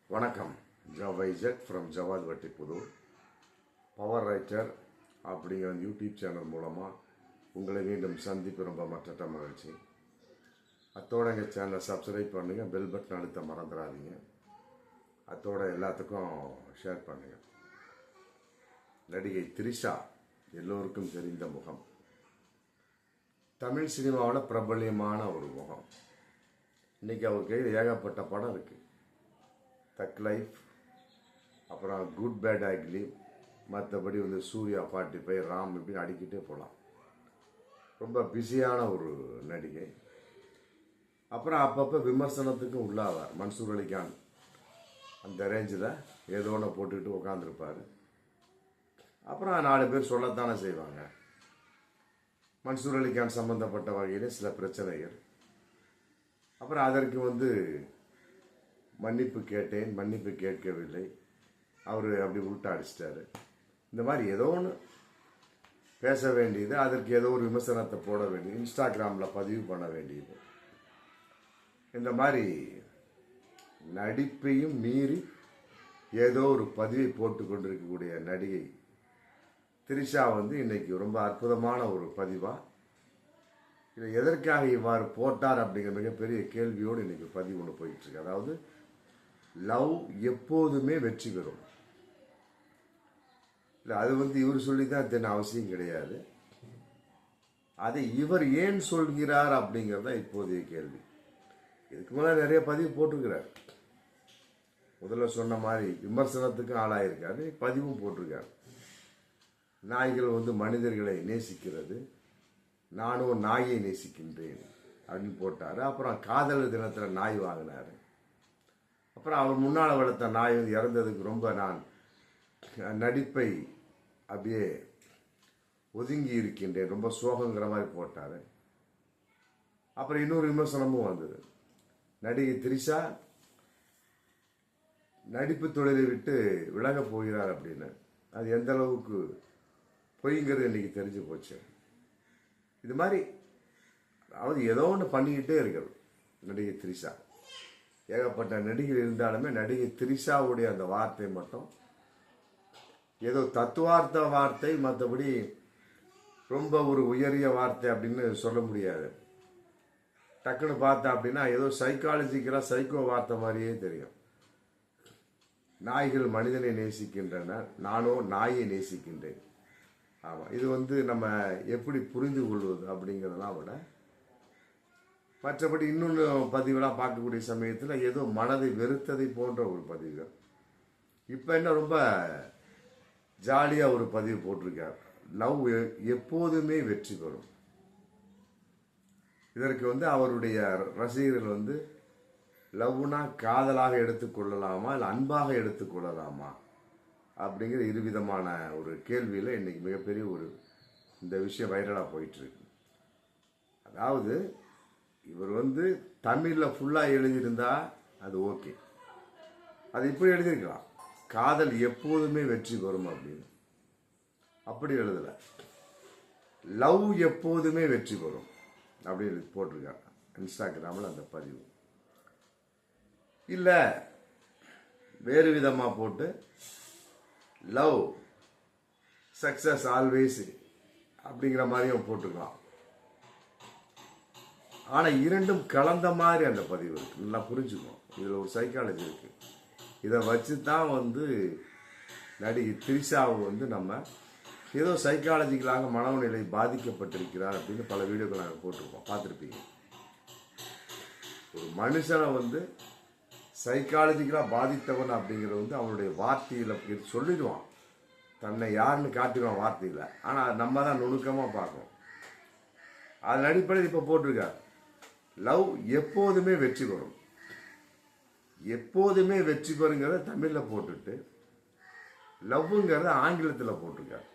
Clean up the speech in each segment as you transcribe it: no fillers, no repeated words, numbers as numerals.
வணக்கம். வைஜக் from Javadhu Vattipudur. Power writer அப்படிங்கிற யூடியூப் சேனல் மூலமாக உங்களை மீண்டும் சந்திப்பு ரொம்ப மற்ற மகிழ்ச்சி. அத்தோட எங்கள் சேனலை சப்ஸ்கிரைப் பண்ணுங்கள், பெல் பட்டன் அழுத்த மறந்துடாதீங்க. அத்தோட எல்லாத்துக்கும் ஷேர் பண்ணுங்கள். நடிகை த்ரிஷா எல்லோருக்கும் தெரிந்த முகம். தமிழ் சினிமாவில் பிரபல்யமான ஒரு முகம். இன்றைக்கி அவர் கையில் ஏகப்பட்ட படம் இருக்குது. தக் லைஃப், அப்புறம் குட் பேட் அக்லி, மற்றபடி சூர்யா 45, ராம் இப்படின்னு அடிக்கிட்டே போகலாம். ரொம்ப பிஸியான ஒரு நடிகை. அப்புறம் அப்பப்போ விமர்சனத்துக்கும் உள்ளாவார். மன்சூர் அலிகான் அந்த ரேஞ்சில் ஏதோ ஒன்று போட்டுக்கிட்டு உட்காந்துருப்பார். அப்புறம் 4 பேர் சொல்லத்தானே செய்வாங்க. மன்சூர் அலிகான் சம்பந்தப்பட்ட வகையில் சில பிரச்சனைகள். அப்புறம் அதற்கு மன்னிப்பு கேட்டேன், மன்னிப்பு கேட்கவில்லை, அவர் அப்படி உள்ட்டா அடிச்சிட்டாரு. இந்த மாதிரி ஏதோ ஒன்று பேச வேண்டியது, அதற்கு ஏதோ ஒரு விமர்சனத்தை போட வேண்டியது, இன்ஸ்டாகிராமில் பதிவு பண்ண வேண்டியது. இந்த மாதிரி நடிப்பையும் மீறி ஏதோ ஒரு பதிவை போட்டு கொண்டிருக்கக்கூடிய நடிகை த்ரிஷா இன்னைக்கு ரொம்ப அற்புதமான ஒரு பதிவாக, இதை எதற்காக இவ்வாறு போட்டார் அப்படிங்கிற மிகப்பெரிய கேள்வியோடு இன்னைக்கு பதிவு ஒன்று போயிட்டுருக்கு. அதாவது லவ் எப்போதுமே வெற்றி பெறும். இல்லை, அது இவர் சொல்லித்தான் தென்ன அவசியம் கிடையாது. அதை இவர் ஏன் சொல்கிறார் அப்படிங்கிறத இப்போதைய கேள்வி. இதுக்கு மேலே நிறைய பதிவு போட்டிருக்கிறார். முதல்ல சொன்ன மாதிரி விமர்சனத்துக்கும் ஆளாயிருக்காரு, பதிவும் போட்டிருக்காரு. நாய்கள் மனிதர்களை நேசிக்கிறது, நானும் நாயை நேசிக்கின்றேன் அப்படின்னு போட்டார். அப்புறம் காதலர் தினத்தில் நாய் வாங்கினார். அப்புறம் அவர் முன்னால் வளர்த்த நாய் இறந்ததுக்கு ரொம்ப நான் நடிப்பை அப்படியே ஒதுங்கி இருக்கின்றேன், ரொம்ப சோகங்கிற மாதிரி போட்டார். அப்புறம் இன்னொரு விமர்சனமும் வந்தது. நடிகை த்ரிஷா நடிப்பு தொழிலை விட்டு விலக போகிறார் அப்படின்னு. அது எந்த அளவுக்கு பொய்ங்கிறது இன்னைக்கு தெரிஞ்சு போச்சு. இது மாதிரி அதாவது ஏதோ ஒன்று பண்ணிக்கிட்டே இருக்கிறது நடிகை த்ரிஷா. ஏகப்பட்ட நடிகர் இருந்தாலுமே நடிகை த்ரிஷாவுடைய அந்த வார்த்தை மட்டும் ஏதோ தத்துவார்த்த வார்த்தை, மற்றபடி ரொம்ப ஒரு உயரிய வார்த்தை அப்படின்னு சொல்ல முடியாது. டக்குன்னு பார்த்தா அப்படின்னா ஏதோ சைக்காலஜிக்கலாக சைக்கோ வார்த்தை மாதிரியே தெரியும். நாய்கள் மனிதனை நேசிக்கின்றன, நானும் நாயை நேசிக்கின்றேன். ஆமாம், இது நம்ம எப்படி புரிந்து கொள்வது அப்படிங்கிறதெல்லாம் விட, மற்றபடி இன்னொன்று பதிவெல்லாம் பார்க்கக்கூடிய சமயத்தில் ஏதோ மனதை வெறுத்ததை போன்ற ஒரு பதிவுகள். இப்போ என்ன ரொம்ப ஜாலியாக ஒரு பதிவு போட்டிருக்கார். லவ் எப்போதுமே வெற்றி பெறும். இதற்கு அவருடைய ரசிகர்கள் லவ்னா காதலாக எடுத்துக்கொள்ளலாமா இல்லை அன்பாக எடுத்துக்கொள்ளலாமா அப்படிங்கிற இருவிதமான ஒரு கேள்வியில் இன்னைக்கு மிகப்பெரிய இந்த விஷயம் வைரலாக போயிட்டுருக்கு. அதாவது இவர் தமிழில் ஃபுல்லாக எழுதியிருந்தா அது ஓகே, அது இப்படி எழுதியிருக்கலாம், காதல் எப்போதுமே வெற்றி பெறும் அப்படின்னு. அப்படி எழுதலை, லவ் எப்போதுமே வெற்றி பெறும் அப்படின்னு போட்டிருக்காங்க இன்ஸ்டாகிராமில் அந்த பதிவு. இல்லை வேறு விதமாக போட்டு லவ் சக்சஸ் ஆல்வேஸ் அப்படிங்கிற மாதிரியும் போட்டுக்கலாம். ஆனால் இரண்டும் கலந்த மாதிரி அந்த பதிவு இருக்குது. நல்லா புரிஞ்சுக்கணும், இதில் ஒரு சைக்காலஜி இருக்குது. இதை வச்சு தான் நடிகை த்ரிஷாவை நம்ம ஏதோ சைக்காலஜிக்கலாக மனநிலை பாதிக்கப்பட்டிருக்கிறார் அப்படின்னு பல வீடியோக்கள் நாங்கள் போட்டிருக்கோம், பார்த்துருப்பீங்க. ஒரு மனுஷனை சைக்காலஜிக்கலாக பாதித்தவன் அப்படிங்கிறது அவனுடைய வார்த்தையில் சொல்லிடுவான், தன்னை யாருன்னு காட்டிடுவான் வார்த்தையில். ஆனால் நம்ம தான் நுணுக்கமாக பார்க்கணும். அதன் அடிப்படையில் இப்போ போட்டிருக்கார், லவ் எப்போதுமே வெற்றி பெறும். எப்போதுமே வெற்றி பெறுங்கிறத தமிழில் போட்டுட்டு லவ்ங்கிறத ஆங்கிலத்தில் போட்டிருக்கார்.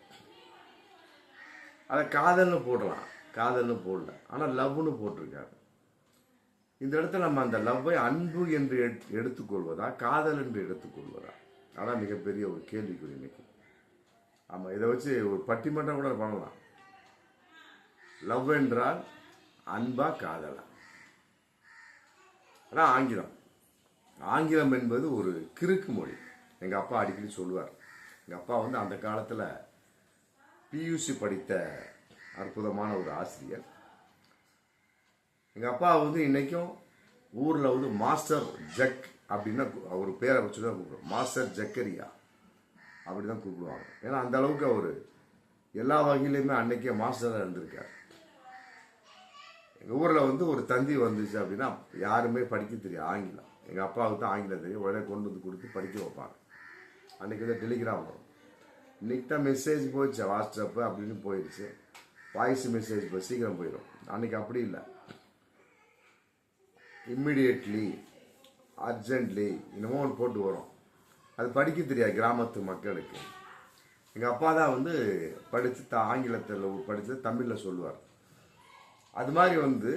அதை காதல்னு போடலாம், காதல்னு போடல, ஆனால் லவ்னு போட்டிருக்காரு. இந்த இடத்துல நம்ம அந்த லவ்வை அன்பு என்று எடுத்துக்கொள்வதா காதல் என்று எடுத்துக்கொள்வதா, அதான் மிகப்பெரிய ஒரு கேள்விக்குறி இன்னைக்கு. ஆமாம், இதை வச்சு ஒரு பட்டிமன்றம் கூட பண்ணலாம். லவ் என்றால் அன்பா காதலா, அதான் ஆங்கிலம். ஆங்கிலம் என்பது ஒரு கிறுக்கு மொழி. எங்கள் அப்பா அடிக்கடி சொல்லுவார். எங்கள் அப்பா வந்து அந்த காலத்தில் பியூசி படித்த அற்புதமான ஒரு ஆசிரியர். எங்கள் அப்பா வந்து இன்னைக்கும் ஊரில் வந்து மாஸ்டர் ஜக் அப்படின்னா அவர் பேரை வச்சு தான் கூப்பிடுவோம். மாஸ்டர் ஜக்கரியா அப்படி தான் கூப்பிடுவாங்க. ஏன்னா அந்த அளவுக்கு அவர் எல்லா வகையிலையுமே அன்னைக்கே மாஸ்டராக இருந்திருக்கார். எங்கள் ஊரில் வந்து ஒரு தந்தி வந்துச்சு அப்படின்னா யாருமே படிக்க தெரியும் ஆங்கிலம். எங்கள் அப்பாவுக்கு தான் ஆங்கிலம் தெரியும். உடனே கொண்டு வந்து கொடுத்து படிக்க வைப்பாங்க. அன்றைக்கி வந்து டெலிகிராம் வரும். இன்றைக்கி தான் மெசேஜ் போயிடுச்சு, வாட்ஸ்அப்பு அப்படின்னு போயிடுச்சு. வாய்ஸ் மெசேஜ் இப்போ சீக்கிரம் போயிடும். அன்றைக்கி அப்படி இல்லை. இம்மிடியட்லி, அர்ஜென்ட்லி இன்னமும் ஒன்று போட்டு வரும். அது படிக்க தெரியாது கிராமத்து மக்களுக்கு. எங்கள் அப்பா தான் வந்து படித்து ஆங்கிலத்தில் படித்து தமிழில் சொல்லுவார். அது மாதிரி வந்து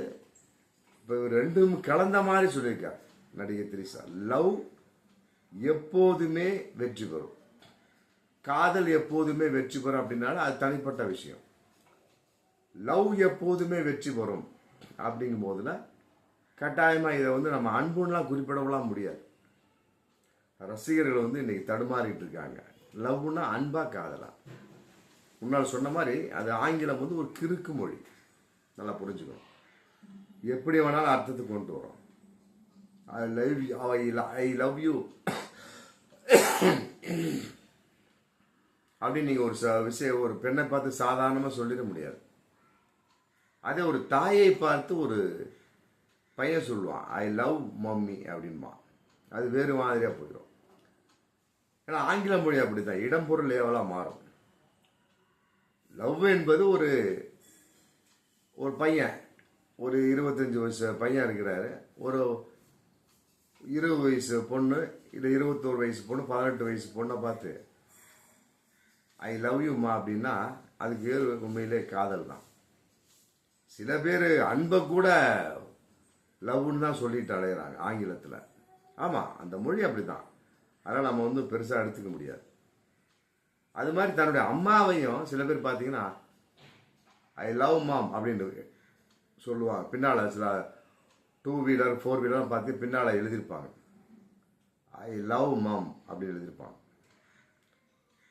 இப்போ ரெண்டும் கலந்த மாதிரி சொல்லியிருக்கார் நடிகை திரிஷா. லவ் எப்போதுமே வெற்றி பெறும், காதல் எப்போதுமே வெற்றி பெறும் அப்படின்னாலும் அது தனிப்பட்ட விஷயம். லவ் எப்போதுமே வெற்றி பெறும் அப்படிங்கும் போதுல கட்டாயமாக இதை வந்து நம்ம அன்புன்னெலாம் குறிப்பிடலாம் முடியாது. ரசிகர்கள் வந்து இன்னைக்கு தடுமாறிட்டு இருக்காங்க. லவ்னா அன்பா காதலா? முன்னால் சொன்ன மாதிரி அது ஆங்கிலம் வந்து ஒரு கிறுக்கு மொழி. நல்லா புரிஞ்சுக்கணும். எப்படி வேணாலும் அர்த்தத்துக்கு கொண்டு வரும். ஐ லவ் யூ அப்படின்னு நீங்கள் ஒரு விஷயம் ஒரு பெண்ணை பார்த்து சாதாரணமாக சொல்லிட முடியாது. அதே ஒரு தாயை பார்த்து ஒரு பையன் சொல்லுவான் ஐ லவ் மம்மி அப்படின்பா. அது வேறு மாதிரியாக போயிடும். ஏன்னா ஆங்கில மொழி அப்படித்தான், இடம் பொருள் ஏவலாக மாறும். லவ் என்பது ஒரு ஒரு பையன், ஒரு 25 வயசு பையன் இருக்கிறாரு, ஒரு 20 வயசு பொண்ணு இல்லை 21 வயசு பொண்ணு 18 வயசு பொண்ணை பார்த்து ஐ லவ் யூமா அப்படின்னா அதுக்கு பேர் உண்மையிலே காதல் தான். சில பேர் அன்பை கூட லவ்னு தான் சொல்லிட்டு அலையிறாங்க ஆங்கிலத்தில். ஆமாம், அந்த மொழி அப்படி தான். அதனால் நம்ம வந்து பெருசாக எடுத்துக்க முடியாது. அது மாதிரி தன்னுடைய அம்மாவையும் சில பேர் பார்த்தீங்கன்னா ஐ லவ் மாம் அப்படின்னு சொல்லுவாங்க. பின்னால் சில 2 வீலர் 4 வீலர் பார்த்து பின்னால் எழுதியிருப்பாங்க ஐ லவ் மாம் அப்படின்னு எழுதியிருப்பாங்க.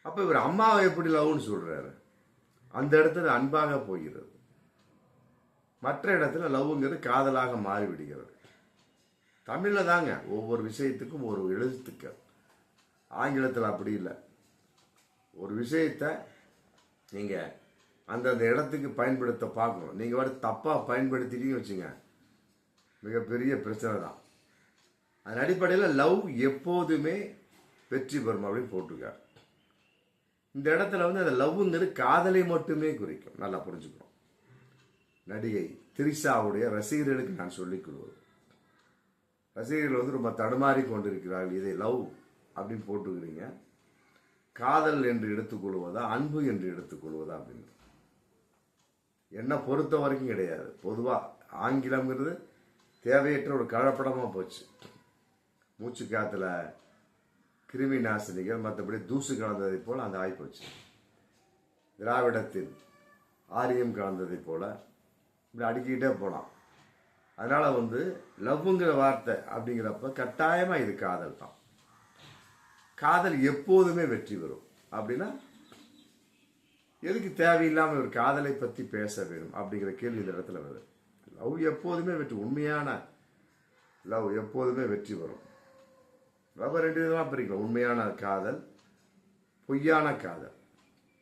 அப்போ இவர் அம்மாவை எப்படி லவ்னு சொல்கிறாரு? அந்த இடத்துல அன்பாக போகிறது, மற்ற இடத்துல லவ்ங்கிறது காதலாக மாறிவிடுகிறது. தமிழில் தாங்க ஒவ்வொரு விஷயத்துக்கும் ஒரு எழுத்துக்கள். ஆங்கிலத்தில் அப்படி இல்லை. ஒரு விஷயத்தை நீங்கள் அந்தந்த இடத்துக்கு பயன்படுத்த பார்க்கணும். நீங்கள் வந்து தப்பாக பயன்படுத்திட்டீங்கன்னு வச்சுங்க, மிகப்பெரிய பிரச்சனை தான். அதன் அடிப்படையில் லவ் எப்போதுமே வெற்றி பெறும் அப்படின்னு போட்டிருக்கார். இந்த இடத்துல வந்து அந்த லவ்ங்கிறது காதலை மட்டுமே குறிக்கும். நல்லா புரிஞ்சுக்கணும். நடிகை திரிஷாவுடைய ரசிகர்களுக்கு நான் சொல்லிக் கொள்வது, ரசிகர்கள் வந்து ரொம்ப தடுமாறி கொண்டிருக்கிறார்கள். இதை லவ் அப்படின்னு போட்டுக்கிறீங்க, காதல் என்று எடுத்துக்கொள்வதா அன்பு என்று எடுத்துக்கொள்வதா அப்படின்னு என்ன பொறுத்த வரைக்கும் கிடையாது. பொதுவாக ஆங்கிலம்ங்கிறது தேவையற்ற ஒரு கலப்படமாக போச்சு. மூச்சு காத்துல கிருமி நாசினிகள் மற்றபடி தூசு கலந்ததை போல் அந்த ஆகிப்போச்சு. திராவிடத்தில் ஆரியம் கலந்ததை போல இப்படி அடுக்கிக்கிட்டே போகலாம். அதனால் வந்து லவ்ங்கிற வார்த்தை அப்படிங்கிறப்ப கட்டாயமாக இது காதல் தான். காதல் எப்போதுமே வெற்றி பெறும் அப்படின்னா எதுக்கு தேவையில்லாமல் ஒரு காதலை பற்றி பேச வேணும் அப்படிங்கிற கேள்வி இந்த இடத்துல வருது. லவ் எப்போதுமே வெற்றி, உண்மையான லவ் எப்போதுமே வெற்றி பெறும். லவ் 2 விதமாக பிரிக்கலாம். உண்மையான காதல், பொய்யான காதல்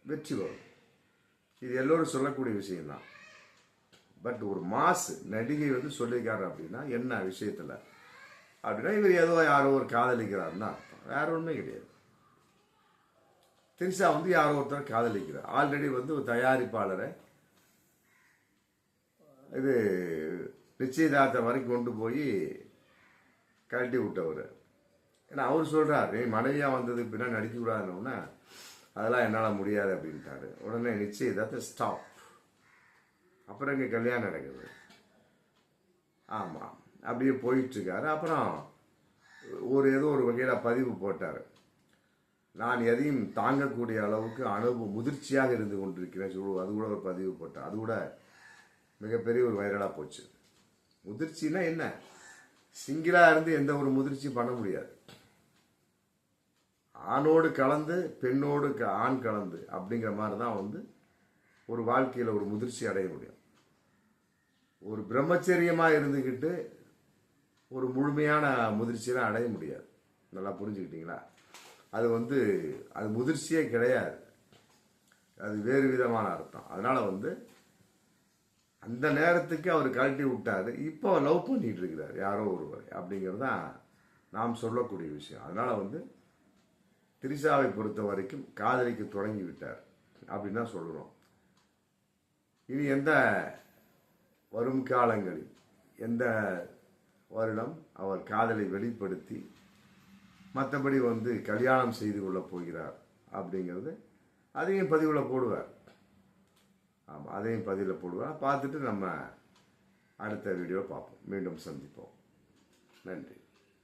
வெற்றி பெறும். இது எல்லோரும் சொல்லக்கூடிய விஷயம்தான். பட் ஒரு மாஸ் நடிகை வந்து சொல்லியிருக்காரு அப்படின்னா என்ன விஷயத்தில் அப்படின்னா இவர் ஏதோ யாரோ ஒரு காதலிக்கிறாருன்னு அர்த்தம், வேற ஒன்றுமே கிடையாது. திரிஷா வந்து யாரோ ஒருத்தர் காதலிக்கிறார். ஆல்ரெடி வந்து ஒரு தயாரிப்பாளரை இது நிச்சயதார்த்தம் வரைக்கும் கொண்டு போய் கழட்டி விட்டவர். ஏன்னா அவர் சொல்கிறார் நீ மனைவியாக வந்ததுக்கு பின்னாடி நடிக்கக்கூடாதுன்னு, அதெல்லாம் என்னால் முடியாது அப்படின்ட்டாரு. உடனே நிச்சயதார்த்தம் ஸ்டாப். அப்புறம் இங்கே கல்யாணம் நடக்குது. ஆமாம், அப்படியே போயிட்டுருக்காரு. அப்புறம் ஏதோ ஒரு வகையில் பதிவு போட்டார், நான் எதையும் தாங்கக்கூடிய அளவுக்கு முதிர்ச்சியாக இருந்து கொண்டிருக்கிறேன். அது கூட ஒரு பதிவு போட்டார். அது கூட மிகப்பெரிய ஒரு வைரலாக போச்சு. முதிர்ச்சின்னா என்ன? சிங்கிளாக இருந்து எந்த ஒரு முதிர்ச்சியும் பண்ண முடியாது. ஆணோடு கலந்து பெண்ணோடு ஆண் கலந்து அப்படிங்கிற மாதிரி தான் ஒரு வாழ்க்கையில் ஒரு முதிர்ச்சி அடைய முடியும். ஒரு பிரம்மச்சரியமாக இருந்துக்கிட்டு ஒரு முழுமையான முதிர்ச்சியெல்லாம் அடைய முடியாது. நல்லா புரிஞ்சுக்கிட்டீங்களா? அது அது முதிர்ச்சியே கிடையாது. அது வேறு விதமான அர்த்தம். அதனால அந்த நேரத்துக்கு அவர் கழட்டி விட்டாரு. இப்போ லவ் பண்ணிட்டு இருக்கிறார் யாரோ ஒருவர் அப்படிங்கிறது தான் நாம் சொல்லக்கூடிய விஷயம். அதனால திரிஷாவை பொறுத்த வரைக்கும் காதலிக்க தொடங்கி விட்டார் அப்படின்னு தான் சொல்கிறோம். இனி வரும் காலங்களில் எந்த வருடம் அவர் காதலை வெளிப்படுத்தி மற்றபடி கல்யாணம் செய்து கொள்ள போகிறார் அப்படிங்கிறது அதையும் பதிவில் போடுவார். ஆமாம், அதையும் பதிவில் போடுவார். பார்த்துட்டு நம்ம அடுத்த வீடியோ பார்ப்போம். மீண்டும் சந்திப்போம். நன்றி.